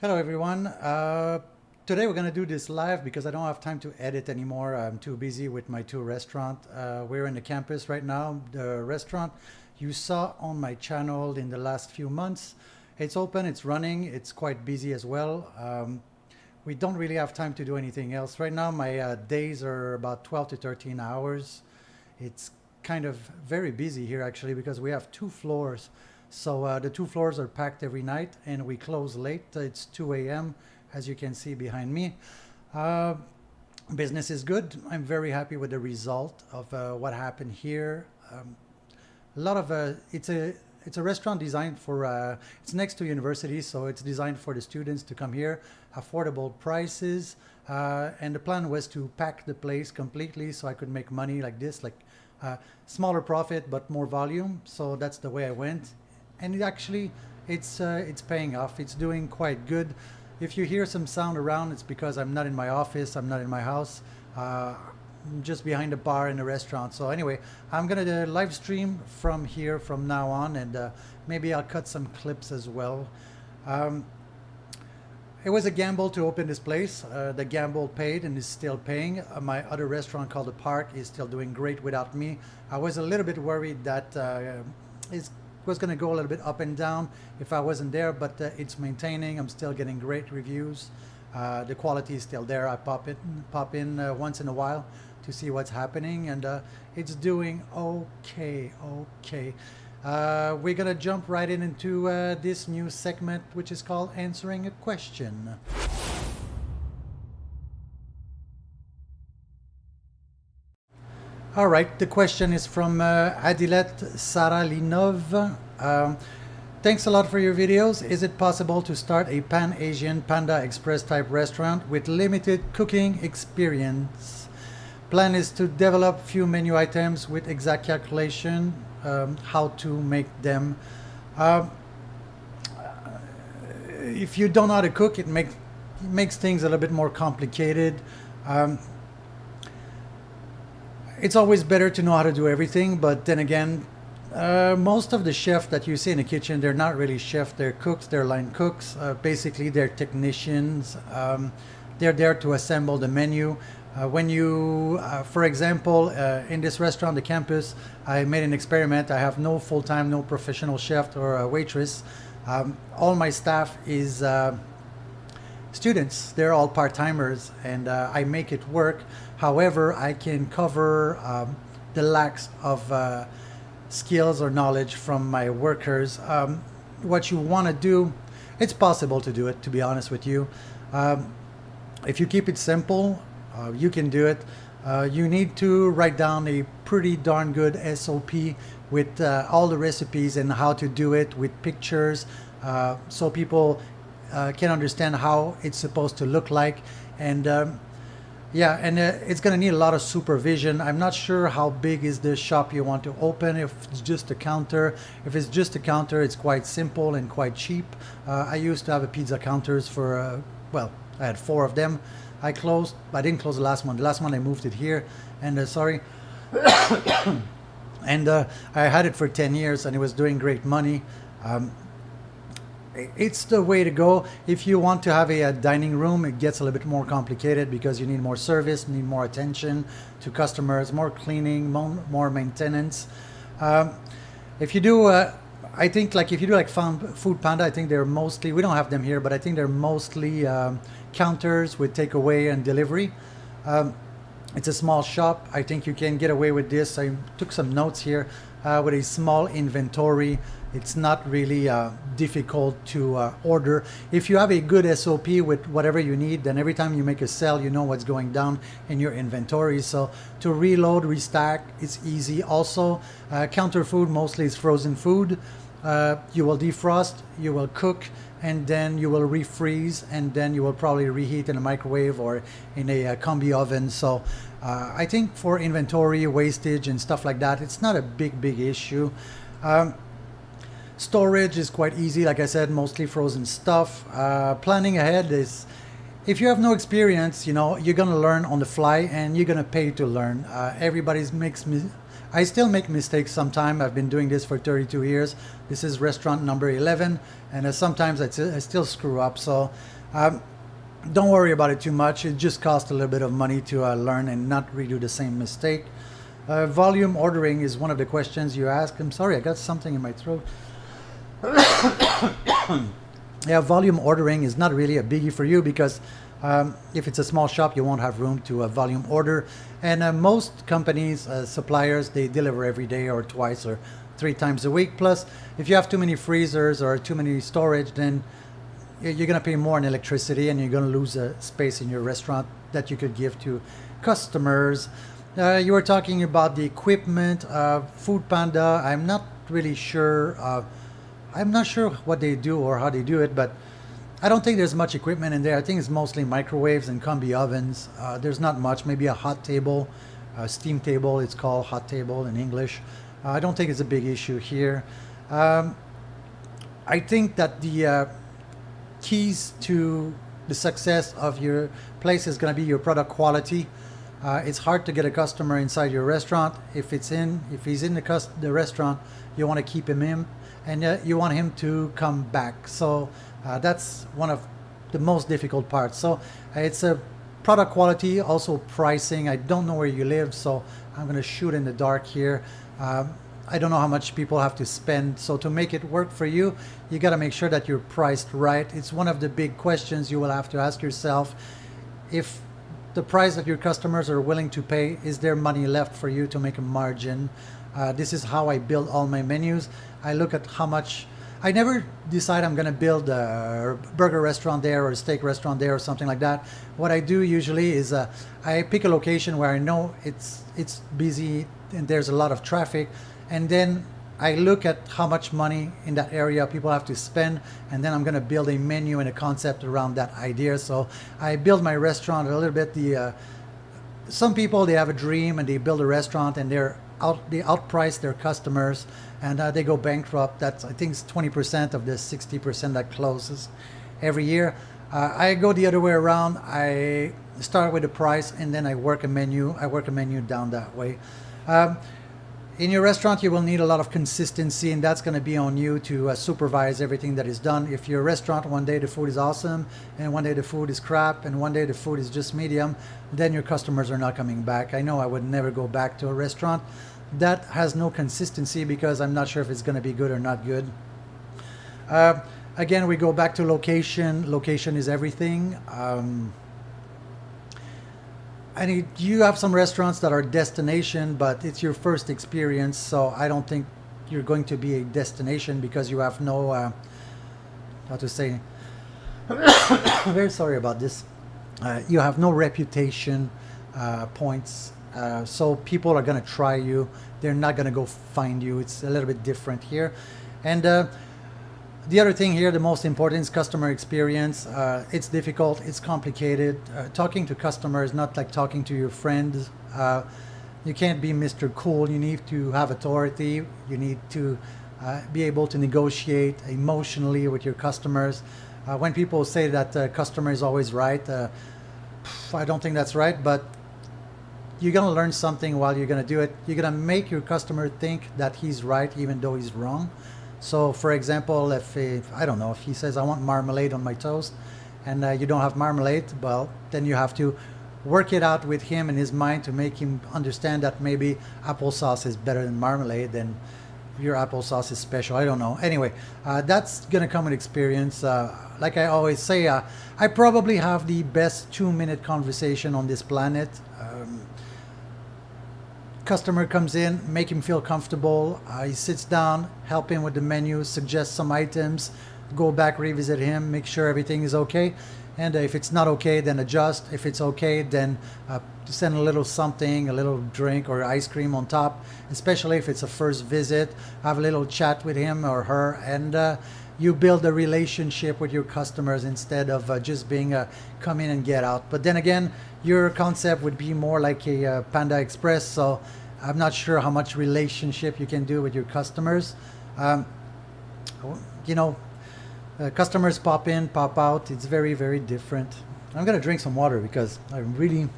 Hello everyone. Today we're going to do this live because I don't have time to edit anymore. I'm too busy with my two restaurants. We're in the campus right now. The restaurant you saw on my channel in the last few months, it's open, it's running, it's quite busy as well. We don't really have time to do anything else. Right now my days are about 12 to 13 hours. It's kind of very busy here actually because we have two floors. So the two floors are packed every night and we close late. It's 2 a.m. as you can see behind me. Business is good. I'm very happy with the result of what happened here. A lot of it's a restaurant designed for it's next to university, so it's designed for the students to come here, affordable prices, and the plan was to pack the place completely so I could make money like this, like smaller profit but more volume. So that's the way I went, and it's paying off. It's doing quite good. If you hear some sound around, it's because I'm not in my office, I'm not in my house. I'm just behind the bar in the restaurant. So anyway, I'm gonna live stream from here from now on, and maybe I'll cut some clips as well. It was a gamble to open this place. The gamble paid and is still paying. My other restaurant called The Park is still doing great without me. I was a little bit worried that it was going to go a little bit up and down if I wasn't there, but it's maintaining. I'm still getting great reviews. The quality is still there. I pop in once in a while to see what's happening, and it's doing okay. We're gonna jump right into this new segment, which is called Answering a Question. All right, the question is from Adilet Saralinov. Thanks a lot for your videos. Is it possible to start a Pan-Asian Panda Express type restaurant with limited cooking experience? Plan is to develop few menu items with exact calculation, how to make them. If you don't know how to cook, it makes things a little bit more complicated. It's always better to know how to do everything, but then again, most of the chefs that you see in the kitchen, they're not really chefs, they're cooks, they're line cooks. Basically, they're technicians. They're there to assemble the menu. When you, for example, in this restaurant, the campus, I made an experiment. I have no full-time, no professional chef or a waitress. All my staff is students. They're all part-timers, and I make it work. However, I can cover the lacks of skills or knowledge from my workers. What you want to do, it's possible to do it, to be honest with you. If you keep it simple, you can do it. You need to write down a pretty darn good SOP with all the recipes and how to do it with pictures, so people can understand how it's supposed to look like. And yeah, and it's going to need a lot of supervision. I'm not sure how big is the shop you want to open. If it's just a counter, if it's just a counter, it's quite simple and quite cheap. I used to have a pizza counters for, well, I had 4 of them. I didn't close the last one. The last one I moved it here, and sorry. And I had it for 10 years and it was doing great money. It's the way to go. If you want to have a dining room, it gets a little bit more complicated because you need more service, need more attention to customers, more cleaning, more maintenance. If you do, I think like if you do like Food Panda, I think they're mostly, we don't have them here, but I think they're mostly counters with takeaway and delivery. It's a small shop. I think you can get away with this. I took some notes here with a small inventory. It's not really difficult to order. If you have a good SOP with whatever you need, then every time you make a sale, you know what's going down in your inventory. So to reload, restack, it's easy. Also, counter food mostly is frozen food. You will defrost, you will cook, and then you will refreeze, and then you will probably reheat in a microwave or in a combi oven. So I think for inventory, wastage, and stuff like that, it's not a big issue. Storage is quite easy. Like I said, mostly frozen stuff. Planning ahead is, if you have no experience, you know, you're gonna learn on the fly and you're gonna pay to learn. I still make mistakes sometimes. I've been doing this for 32 years. This is restaurant number 11, and sometimes I still screw up. So don't worry about it too much. It just costs a little bit of money to learn and not redo the same mistake. Volume ordering is one of the questions you ask. I'm sorry, I got something in my throat. Yeah, volume ordering is not really a biggie for you because if it's a small shop, you won't have room to volume order. And most companies, suppliers, they deliver every day or twice or 3 times a week. Plus, if you have too many freezers or too many storage, then you're going to pay more on electricity and you're going to lose space in your restaurant that you could give to customers. You were talking about the equipment, Food Panda. I'm not really sure. I'm not sure what they do or how they do it, but I don't think there's much equipment in there. I think it's mostly microwaves and combi ovens. There's not much. Maybe a hot table, a steam table. It's called hot table in English. I don't think it's a big issue here. I think that the keys to the success of your place is going to be your product quality. It's hard to get a customer inside your restaurant. If he's in the restaurant, you want to keep him in, and you want him to come back. So that's one of the most difficult parts. So it's a product quality, also pricing. I don't know where you live, so I'm going to shoot in the dark here. I don't know how much people have to spend. So to make it work for you, you got to make sure that you're priced right. It's one of the big questions you will have to ask yourself. If the price that your customers are willing to pay, is there money left for you to make a margin? This is how I build all my menus. I look at how much. I never decide I'm going to build a burger restaurant there or a steak restaurant there or something like that. What I do usually is I pick a location where I know it's busy and there's a lot of traffic, and then I look at how much money in that area people have to spend, and then I'm going to build a menu and a concept around that idea. So I build my restaurant a little bit. Some people, they have a dream and they build a restaurant and they outprice their customers and they go bankrupt. That's, I think, it's 20% of the 60% that closes every year. I go the other way around. I start with the price and then I work a menu. I work a menu down that way. In your restaurant, you will need a lot of consistency, and that's going to be on you to supervise everything that is done. If your restaurant, one day the food is awesome, and one day the food is crap, and one day the food is just medium, then your customers are not coming back. I know I would never go back to a restaurant that has no consistency because I'm not sure if it's going to be good or not good. Again, we go back to location. Location is everything. You have some restaurants that are destination, but it's your first experience, so I don't think you're going to be a destination because you have no, how to say, very sorry about this. You have no reputation points, so people are going to try you. They're not going to go find you. It's a little bit different here. And the other thing here, the most important, is customer experience. It's difficult, it's complicated. Talking to customers is not like talking to your friends. You can't be Mr. Cool. You need to have authority. You need to be able to negotiate emotionally with your customers. When people say that customer is always right, I don't think that's right, but you're going to learn something while you're going to do it. You're going to make your customer think that he's right even though he's wrong. So, for example, if I don't know, if he says, I want marmalade on my toast, and you don't have marmalade, well, then you have to work it out with him in his mind to make him understand that maybe applesauce is better than marmalade, and your applesauce is special. I don't know. Anyway, that's going to come with experience. Like I always say, I probably have the best 2-minute conversation on this planet. Customer comes in, make him feel comfortable. He sits down, help him with the menu, suggest some items, go back, revisit him, make sure everything is okay. And if it's not okay, then adjust. If it's okay, then send a little something, a little drink or ice cream on top, especially if it's a first visit. Have a little chat with him or her, and you build a relationship with your customers instead of just being a come in and get out. But then again, your concept would be more like a Panda Express, so I'm not sure how much relationship you can do with your customers. Customers pop in, pop out. It's very, very different. I'm going to drink some water because I'm really...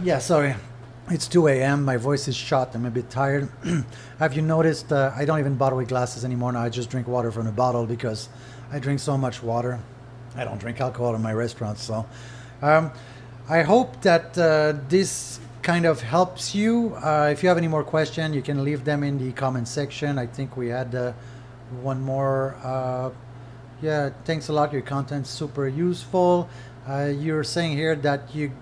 Yeah, sorry. It's 2 a.m. My voice is shot. I'm a bit tired. Have you noticed I don't even bottle with glasses anymore now? I just drink water from a bottle because I drink so much water. I don't drink alcohol in my restaurants. So um, I hope that this kind of helps you. If you have any more questions, you can leave them in the comment section. I think we had one more. Yeah, thanks a lot. Your content's super useful. You're saying here that you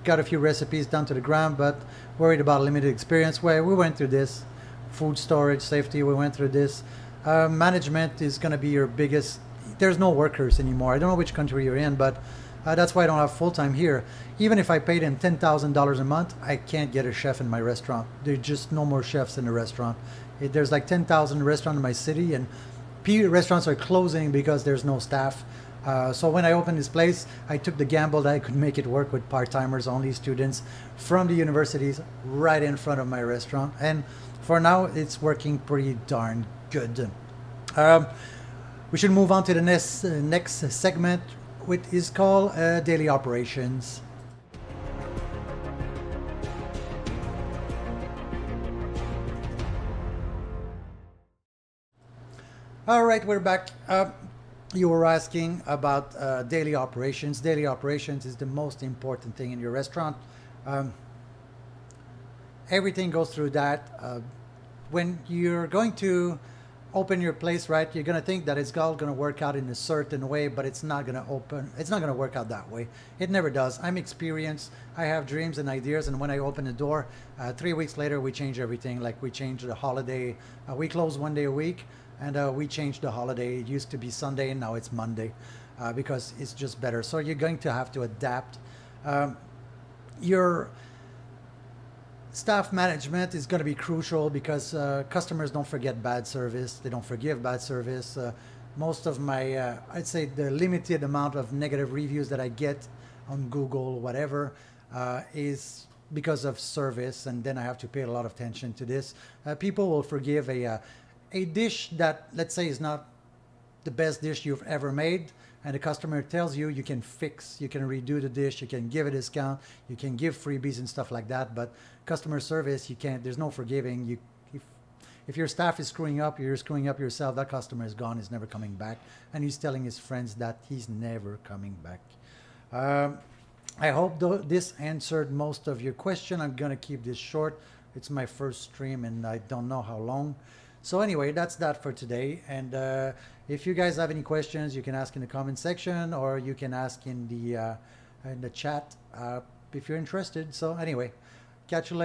got a few recipes down to the ground, but worried about limited experience. Well, we went through this. Food storage, safety, we went through this. Management is going to be your biggest. There's no workers anymore. I don't know which country you're in, but that's why I don't have full time here. Even if I paid him $10,000 a month, I can't get a chef in my restaurant. There's just no more chefs in the restaurant. There's like 10,000 restaurants in my city, and restaurants are closing because there's no staff. So when I opened this place, I took the gamble that I could make it work with part-timers, only students from the universities right in front of my restaurant. And for now, it's working pretty darn good. Um, we should move on to the next segment, which is called daily operations. All right, we're back. You were asking about daily operations. Daily operations is the most important thing in your restaurant. Um, Everything goes through that. When you're going to open your place, right, you're going to think that it's all going to work out in a certain way, but it's not going to open. It's not going to work out that way. It never does. I'm experienced. I have dreams and ideas, and when I open the door, 3 weeks later, we change everything. Like we change the holiday. We close one day a week, and we changed the holiday. It used to be Sunday, and now it's Monday, because it's just better. So you're going to have to adapt. Your staff management is going to be crucial because customers don't forget bad service. They don't forgive bad service. Most of my, I'd say the limited amount of negative reviews that I get on Google, whatever, is because of service. And then I have to pay a lot of attention to this. People will forgive a dish that, let's say, is not the best dish you've ever made, and the customer tells you you can fix, you can redo the dish, you can give a discount, you can give freebies and stuff like that. But customer service, you can't. There's no forgiving. If your staff is screwing up, you're screwing up yourself. That customer is gone. He's never coming back, and he's telling his friends that he's never coming back. I hope this answered most of your question. I'm gonna keep this short. It's my first stream, and I don't know how long. So anyway, that's that for today. And if you guys have any questions, you can ask in the comment section, or you can ask in the chat if you're interested. So anyway, catch you later.